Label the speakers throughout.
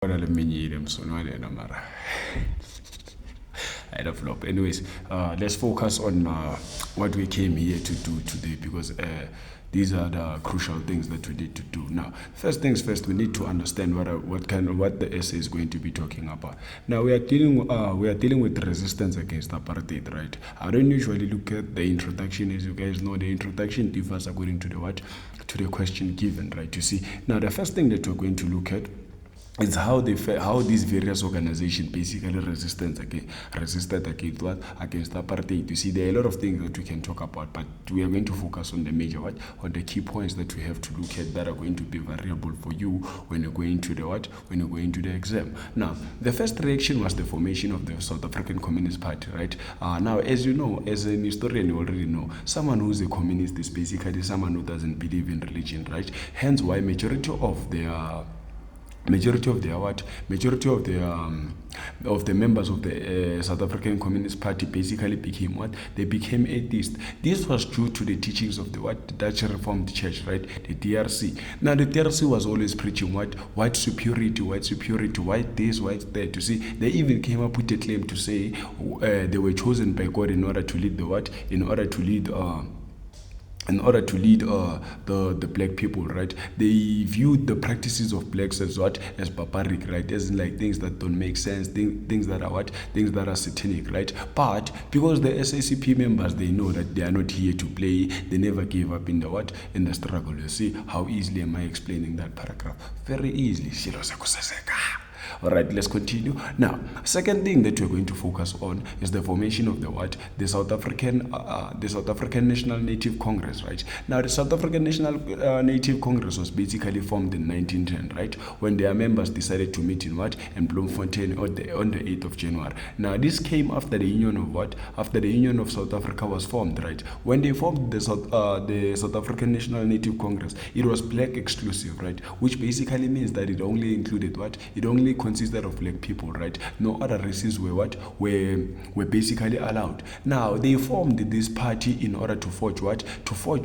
Speaker 1: Mara. I don't flop. Anyways, let's focus on what we came here to do today because these are the crucial things that we need to do. Now, first things first, we need to understand what the essay is going to be talking about. Now, we are dealing with resistance against apartheid, right? I don't usually look at the introduction, as you guys know. The introduction differs according to the question given, right? You see. Now, the first thing that we're going to look at is how these various organizations basically resisted against what, against apartheid. You see, there are a lot of things that we can talk about, but we are going to focus on the major on the key points that we have to look at that are going to be variable for you when you're going to the exam. Now, the first reaction was the formation of the South African Communist Party, right? Now, as you know, as an historian, you already know, someone who's a communist is basically someone who doesn't believe in religion, right? Hence, why majority of the members of the South African Communist Party basically became what? They became atheists. This was due to the teachings of the Dutch Reformed Church, right? The DRC. Now the DRC was always preaching what? White superiority, white this, white that. You see, they even came up with a claim to say they were chosen by God in order to lead the black people, right? They viewed the practices of blacks as what? As barbaric, right? As in like things that don't make sense, things that are what? Things that are satanic, right? But because the SACP members, they know that they are not here to play, they never gave up in the struggle. You see, how easily am I explaining that paragraph? Very easily. All right, let's continue. Now, second thing that we're going to focus on is the formation of the South African National Native Congress, right? Now, the South African National Native Congress was basically formed in 1910, right? When their members decided to meet in Bloemfontein on the 8th of January. Now, this came after the Union of After the Union of South Africa was formed, right? When they formed the South African National Native Congress, it was black exclusive, right? Which basically means that it only included It only consisted of black people, right? No other races were basically allowed. Now they formed this party in order to forge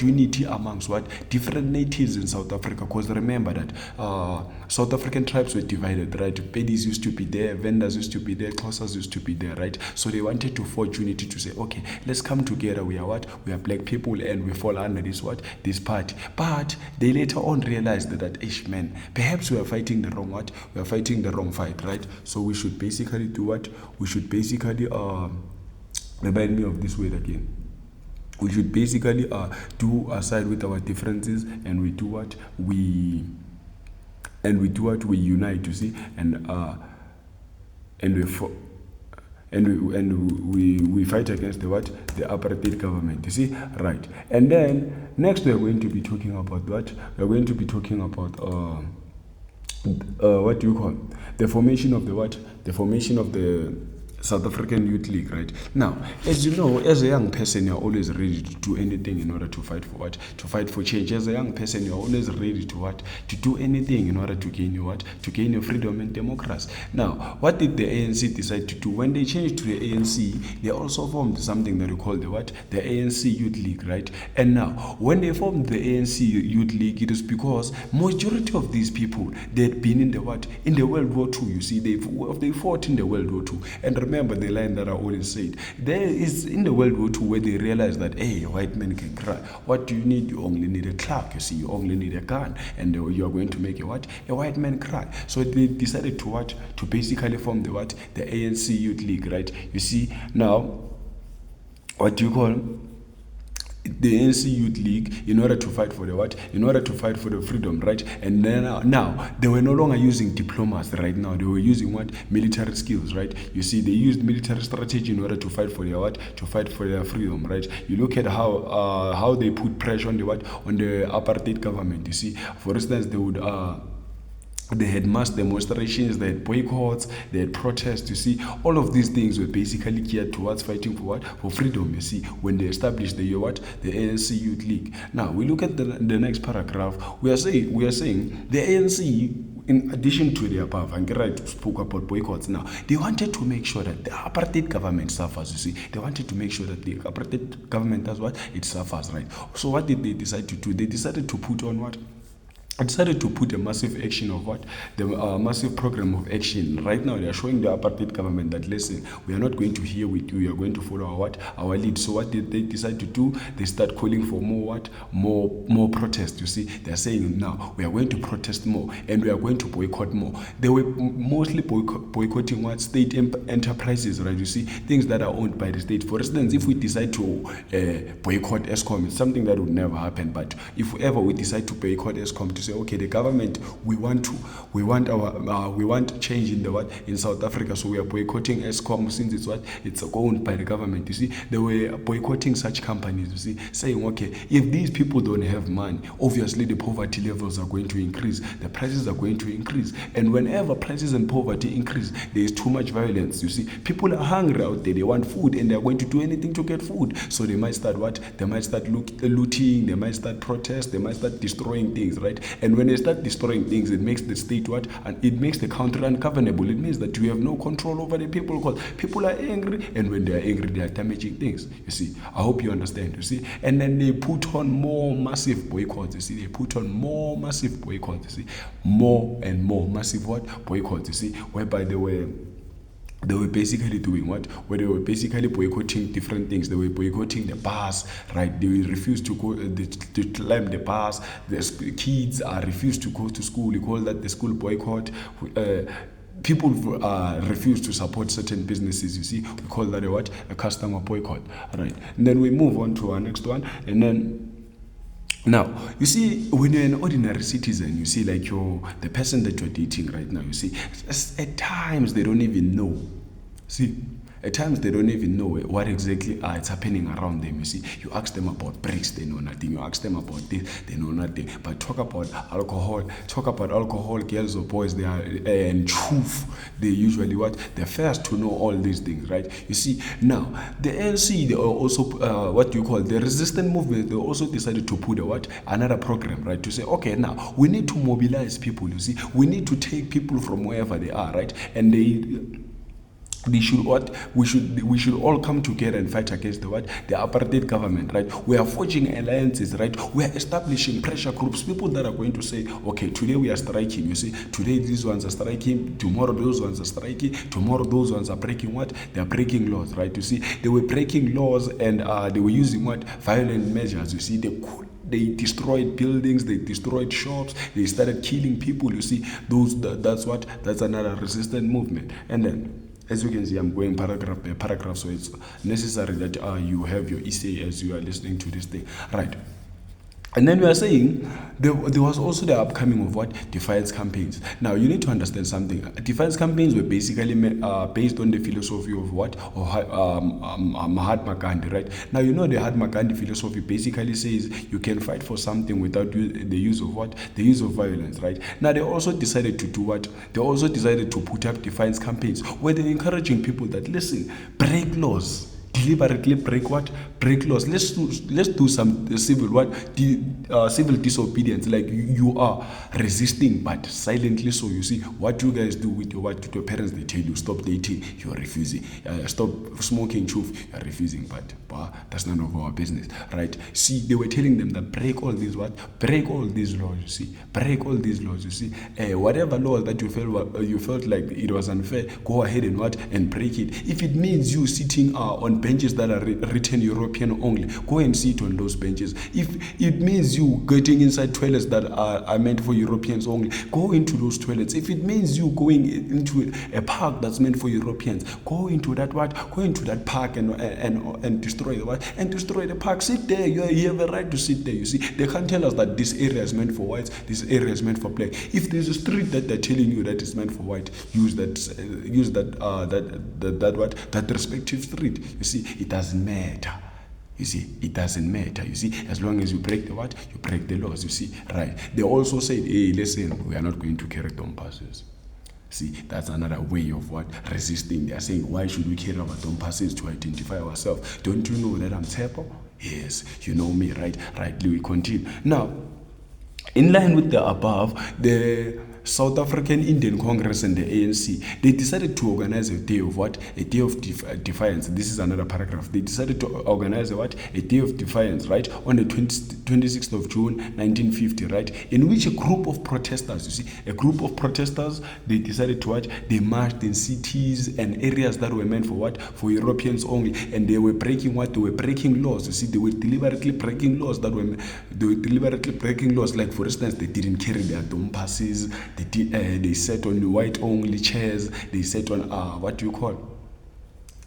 Speaker 1: unity amongst different natives in South Africa. Because remember that South African tribes were divided, right? Pedis used to be there, Vendas used to be there, Xhosas used to be there, right? So they wanted to forge unity to say, okay, let's come together. We are black people and we fall under this party. But they later on realized that man, perhaps we are fighting the wrong we are fighting the wrong fight, right? So we should basically do we should basically remind me of this word again. We should basically do aside with our differences, and we do we unite, you see, and we fight against the apartheid government, you see, right? And then next we are going to be talking about we are going to be talking about what do you call the formation of the South African Youth League, right? Now, as you know, as a young person, you're always ready to do anything in order to fight for to fight for change. As a young person, you're always ready to do anything in order to gain your freedom and democracy. Now, what did the ANC decide to do? When they changed to the ANC, they also formed something that we call the ANC Youth League, right? And now, when they formed the ANC Youth League, it is because majority of these people, they had been in the World War II. You see, they fought in the World War II. And remember the line that I always said. There is in the World War II where they realized that, hey, white men can cry. What do you need? You only need a clock. You see, you only need a gun, and you are going to make a white man cry. So they decided to basically form the ANC Youth League, right? You see, now what do you call the ANC Youth League in order to fight for the freedom, right? And then now they were no longer using diplomas. Right now they were using military skills, right? You see, they used military strategy in order to fight for their freedom, right? You look at how they put pressure on the apartheid government. You see, for instance, they had mass demonstrations, they had boycotts, they had protests. You see, all of these things were basically geared towards fighting for freedom. You see, when they established the ANC Youth League. Now we look at the next paragraph. We are saying the ANC, in addition to the above, and right spoke about boycotts. Now they wanted to make sure that the apartheid government suffers. You see, they wanted to make sure that the apartheid government does it suffers, right? So what did they decide to do? They decided to put on I decided to put a massive action of what? The massive program of action. Right now, they are showing the apartheid government that, listen, we are not going to hear with you. We are going to follow our what? Our lead. So what did they decide to do? They start calling for more what? More protest. You see, they are saying now we are going to protest more and we are going to boycott more. They were mostly boycotting what? State enterprises, right? You see, things that are owned by the state. For instance, if we decide to boycott Eskom, it's something that would never happen. But if ever we decide to boycott Eskom, to say, okay, the government, we want change in the what, in South Africa, so we are boycotting Eskom since it's what, it's owned by the government. You see, they were boycotting such companies. You see, saying, okay, if these people don't have money, obviously the poverty levels are going to increase, the prices are going to increase, and whenever prices and poverty increase, there is too much violence. You see, people are hungry out there, they want food, and they are going to do anything to get food. So they might start what? They might start looting, they might start protest, they might start destroying things, right? And when they start destroying things, it makes the state what? And it makes the country ungovernable. It means that you have no control over the people because people are angry, and when they are angry, they are damaging things. You see, I hope you understand. You see, and then they put on more massive boycotts. You see, they put on more massive boycotts. You see, more and more massive what? Boycotts. You see, whereby they were basically doing what? Where they were basically boycotting different things. They were boycotting the bus, right? They refused to go to climb the bus. The kids refused to go to school. You call that the school boycott. People refuse to support certain businesses. You see, we call that a what? A customer boycott, right? And then we move on to our next one, and then. Now, you see, when you're an ordinary citizen, you see, like the person that you're dating right now, you see, at times they don't even know. See, at times they don't even know what exactly it's happening around them. You see, you ask them about bricks, they know nothing. You ask them about this, they know nothing. But talk about alcohol, girls or boys, they are, and truth, they usually what? They're first to know all these things, right? You see, now, the ANC, they are also, what you call the resistant movement, they also decided to put another program, right? To say, okay, now, we need to mobilize people, you see. We need to take people from wherever they are, right? And they should what? We should all come together and fight against the apartheid government, right? We are forging alliances, right? We are establishing pressure groups, people that are going to say, okay, today we are striking, you see, today these ones are striking, tomorrow those ones are striking, tomorrow those ones are breaking what? They are breaking laws, right? You see, they were breaking laws and they were using what? Violent measures, you see, they destroyed buildings, they destroyed shops, they started killing people, you see, that's another resistant movement. And then, as you can see, I'm going paragraph by paragraph, so it's necessary that you have your essay as you are listening to this thing, right? And then we are saying there was also the upcoming of what? Defiance campaigns. Now, you need to understand something. Defiance campaigns were basically based on the philosophy of what? Mahatma Gandhi, right? Now, you know the Mahatma Gandhi philosophy basically says you can fight for something without the use of what? The use of violence, right? Now, they also decided to do what? They also decided to put up defiance campaigns where they're encouraging people that, listen, break laws. Deliberately break laws. Let's do some civil disobedience, like you are resisting but silently. So you see what you guys do with your parents. They tell you stop dating, you are refusing. Stop smoking, truth, you are refusing. But that's none of our business, right? See, they were telling them that break all these laws. You see, break all these laws. You see, whatever laws that you felt like it was unfair, go ahead and break it. If it means you sitting on benches that are written European only, go and sit on those benches. If it means you getting inside toilets that are meant for Europeans only, go into those toilets. If it means you going into a park that's meant for Europeans, go into that park and destroy the park. Sit there. You have a right to sit there. You see, they can't tell us that this area is meant for whites, this area is meant for black. If there's a street that they're telling you that is meant for white, use that respective street. You see, it doesn't matter. You see, it doesn't matter. You see, as long as you break you break the laws. You see, right? They also said, hey, listen, we are not going to carry passes. See, that's another way of resisting. They are saying, why should we carry our passes to identify ourselves? Don't you know that I'm Tsepo? Yes, you know me, right? Right, we continue. Now, in line with the above, the South African Indian Congress and the ANC, they decided to organize a day of what? A day of defiance. This is another paragraph. They decided to organize a what? A day of defiance, right? On the 26th of June, 1950, right? In which a group of protesters, you see, a group of protesters, they decided to what? They marched in cities and areas that were meant for what? For Europeans only. And they were breaking what? They were breaking laws. You see, they were deliberately breaking laws like, for instance, they didn't carry their dome passes, they sat on white only chairs, they sat on what do you call,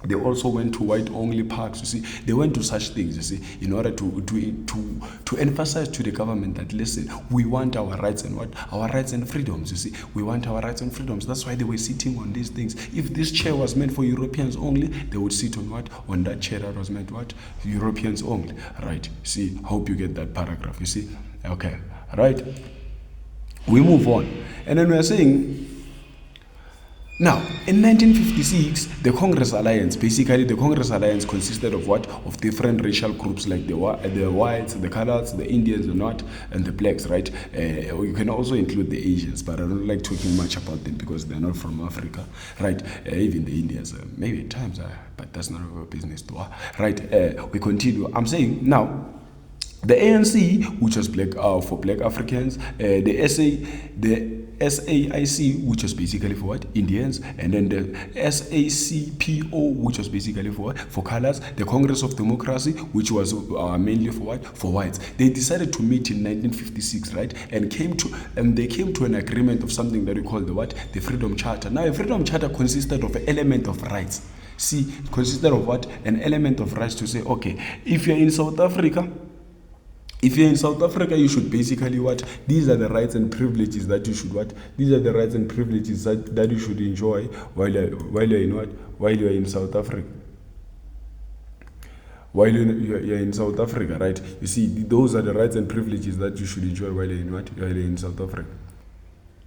Speaker 1: they also went to white only parks. You see, they went to such things, you see, in order to emphasize to the government that, listen, we want our rights and what? Our rights and freedoms. You see, we want our rights and freedoms. That's why they were sitting on these things. If this chair was meant for Europeans only, they would sit on what? On that chair that was meant what? Europeans only. Right? See, hope you get that paragraph. You see, okay, right? We move on, and then we are saying. Now, in 1956, the Congress Alliance consisted of what? Of different racial groups like the whites, the coloreds, the Indians, the North, and the blacks, right? You can also include the Asians, but I don't like talking much about them because they're not from Africa, right? Even the Indians, maybe at times, but that's not our business to, right? We continue. I'm saying now, the ANC, which was black for black Africans, the SAIC, which was basically for what? Indians, and then the SACPO, which was basically for what? For colors, the Congress of Democracy, which was mainly for what? For whites. They decided to meet in 1956, right? And they came to an agreement of something that we call the what? The Freedom Charter. Now, a Freedom Charter consisted of an element of rights. See, it consisted of what? An element of rights to say, okay, if you're in South Africa, you should basically what? These are the rights and privileges that you should what? These are the rights and privileges that you should enjoy while you're in what? While you're in South Africa. While you're in South Africa, right? You see, those are the rights and privileges that you should enjoy while you're in what? While you're in South Africa.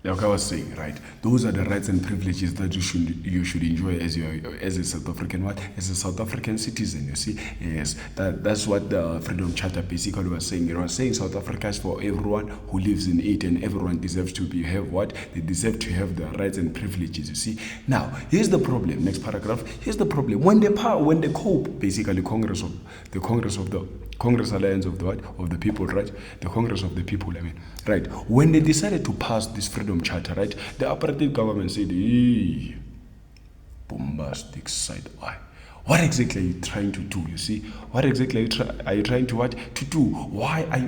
Speaker 1: Like I was saying, right? Those are the rights and privileges that you should enjoy as a South African what? As a South African citizen. You see, yes, that's what the Freedom Charter basically was saying. It was saying South Africa is for everyone who lives in it, and everyone deserves to have what? They deserve to have the rights and privileges. You see. Now, here's the problem. Next paragraph. Here's the problem. When the COPE, basically Congress Alliance of the what? Of the people, right? The Congress of the People, I mean, right? When they decided to pass this Freedom Charter, right? The apartheid government said, bombastic side eye. What exactly are you trying to do? You see, what exactly are you trying to what to do? Why are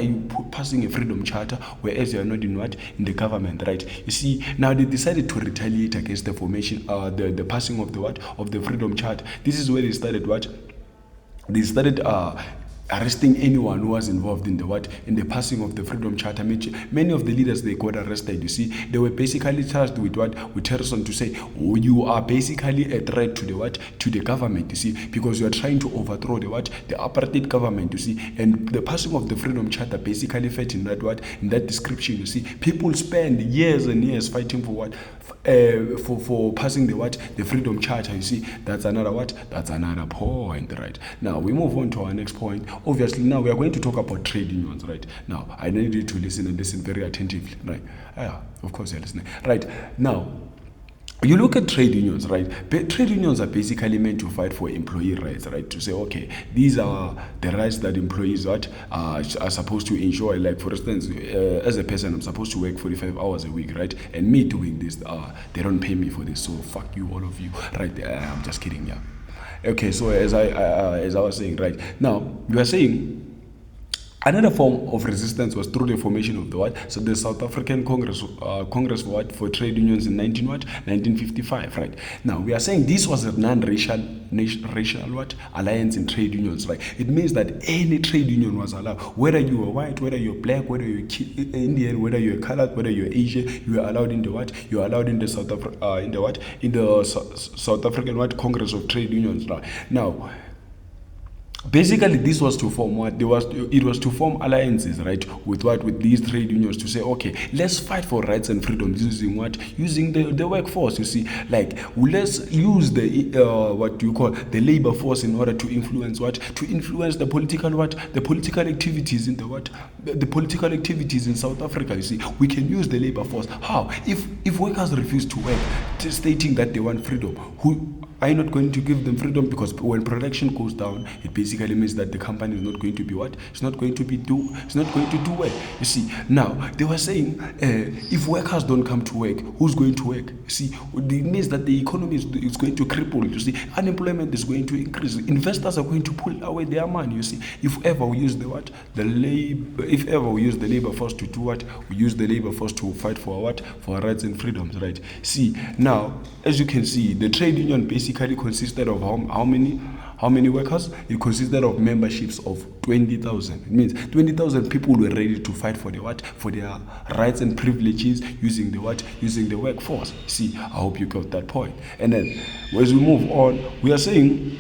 Speaker 1: you passing a Freedom Charter whereas you are not in what? In the government, right? You see, now they decided to retaliate against the formation, the passing of the what? Of the Freedom Charter. This is where they started what? They started arresting anyone who was involved in the what? In the passing of the Freedom Charter. Many of the leaders, they got arrested. You see, they were basically charged with what? With terrorism, to say, oh, you are basically a threat to the what? To the government. You see, because you are trying to overthrow the what? The apartheid government. You see, and the passing of the Freedom Charter basically fit in that what? In that description. You see, people spend years and years fighting for what? For passing the what? The Freedom Charter. You see, that's another what? That's another point, right? Now we move on to our next point. Obviously, now we are going to talk about trade unions, right? Now I need you to listen and listen very attentively, right? Yeah, of course you're listening, right? Now, you look at trade unions, right? Trade unions are basically meant to fight for employee rights, right? To say, okay, these are the rights that employees are supposed to enjoy. Like, for instance, as a person, I'm supposed to work 45 hours a week, right? And me doing this, they don't pay me for this, so fuck you, all of you, right? I'm just kidding, yeah. Okay, so as I was saying, right now, we are saying another form of resistance was through the formation of the what? So the South African Congress for what? For trade unions in 1955, right? Now we are saying this was a non-racial what? Alliance in trade unions, right? It means that any trade union was allowed, whether you were white, whether you're black, whether you're Indian, whether you're colored, whether you're Asian, you are allowed in the what? You are allowed in the South African what? Congress of Trade Unions, right? Now, Basically, this was to form what? It was to form alliances, right? With what? With these trade unions to say, okay, let's fight for rights and freedoms using what? Using the workforce. You see, like let's use the what do you call the labor force in order to influence what? To influence the political what? The political activities in the what? The political activities in South Africa. You see, we can use the labor force. How? If workers refuse to work, stating that they want freedom, who are you not going to give them freedom? Because when production goes down, it basically means that the company is not going to be what? It's not going to do well. You see, now they were saying if workers don't come to work, who's going to work? You see, it means that the economy is going to cripple. You see, unemployment is going to increase. Investors are going to pull away their money. You see, if ever we use if ever we use the labor force to do what? We use the labor force to fight for what? For our rights and freedoms, right? See, now as you can see, the trade union basically consisted of how many workers? It consisted of memberships of 20,000. It means 20,000 people were ready to fight for the what? For their rights and privileges using the what? Using the workforce. See, I hope you got that point. And then as we move on, we are saying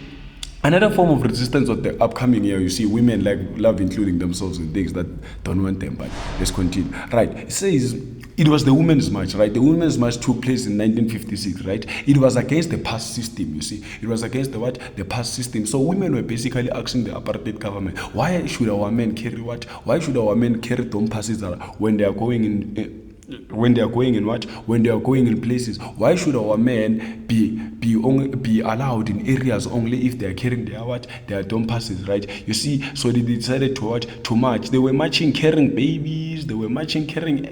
Speaker 1: another form of resistance of the upcoming year. You see, women love including themselves in things that don't want them, but let's continue. Right, it says it was the Women's March, right? The Women's March took place in 1956, right? It was against the past system, you see. It was against the what? The past system. So women were basically asking the apartheid government, why should our men carry what? Why should our men carry dome passes when they are going in places? Why should our men be allowed in areas only if they are carrying their dome passes, right? You see, so they decided to march. They were marching carrying babies. They were marching carrying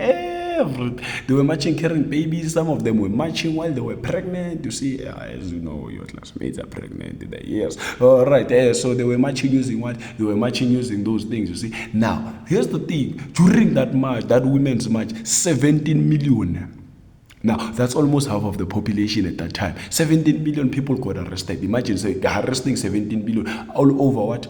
Speaker 1: babies. Some of them were marching while they were pregnant. You see, as you know, your classmates are pregnant in the years. All right, so they were marching using what? They were marching using those things. You see. Now, here's the thing. During that march, that women's march, 17 million. Now, that's almost half of the population at that time. 17 million people got arrested. Imagine arresting 17 million all over what?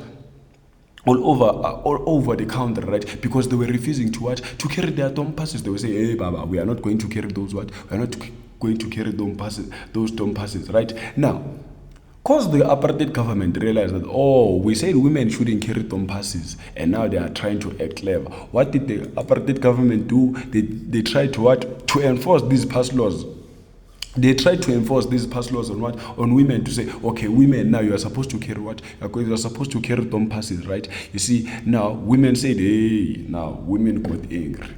Speaker 1: All over the country, right? Because they were refusing to carry their dome passes. They were saying, hey, Baba, we are not going to carry those what? We are not going to carry those dome passes, right? Now, because the apartheid government realized that, we said women shouldn't carry dome passes, and now they are trying to act clever. What did the apartheid government do? They tried to what? To enforce these pass laws. They tried to enforce these pass laws on what? On women, to say, okay, women, now you are supposed to carry what? You are supposed to carry dome passes, right? You see, now women said, hey, now women got angry.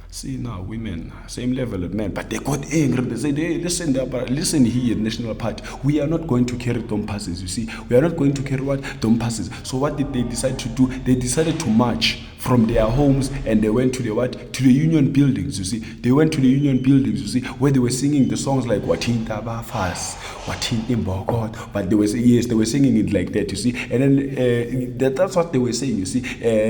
Speaker 1: See, now women, same level of men, but they got angry. They said, hey, listen here, National Party, we are not going to carry dome passes, you see. We are not going to carry what? Dome passes. So what did they decide to do? They decided to march from their homes, and they went to the what? To the union buildings, you see. They went to the union buildings, you see, where they were singing the songs like Watinta Bafas, Watinta Mbogod, but they were singing it like that, you see. And then that's what they were saying, you see.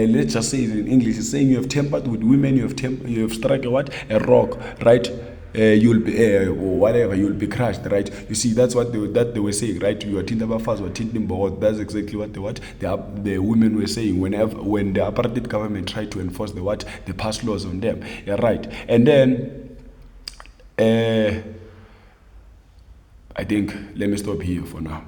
Speaker 1: Let's just say it in English. It's saying you have tempered with women, you have struck a rock, right? You'll be whatever, you'll be crushed, right? You see, that's what they were saying, right? You are Tindaba fast or Tindimbo. That's exactly what the women were saying when the apartheid government tried to enforce the pass laws on them. Yeah, right. And then I think let me stop here for now.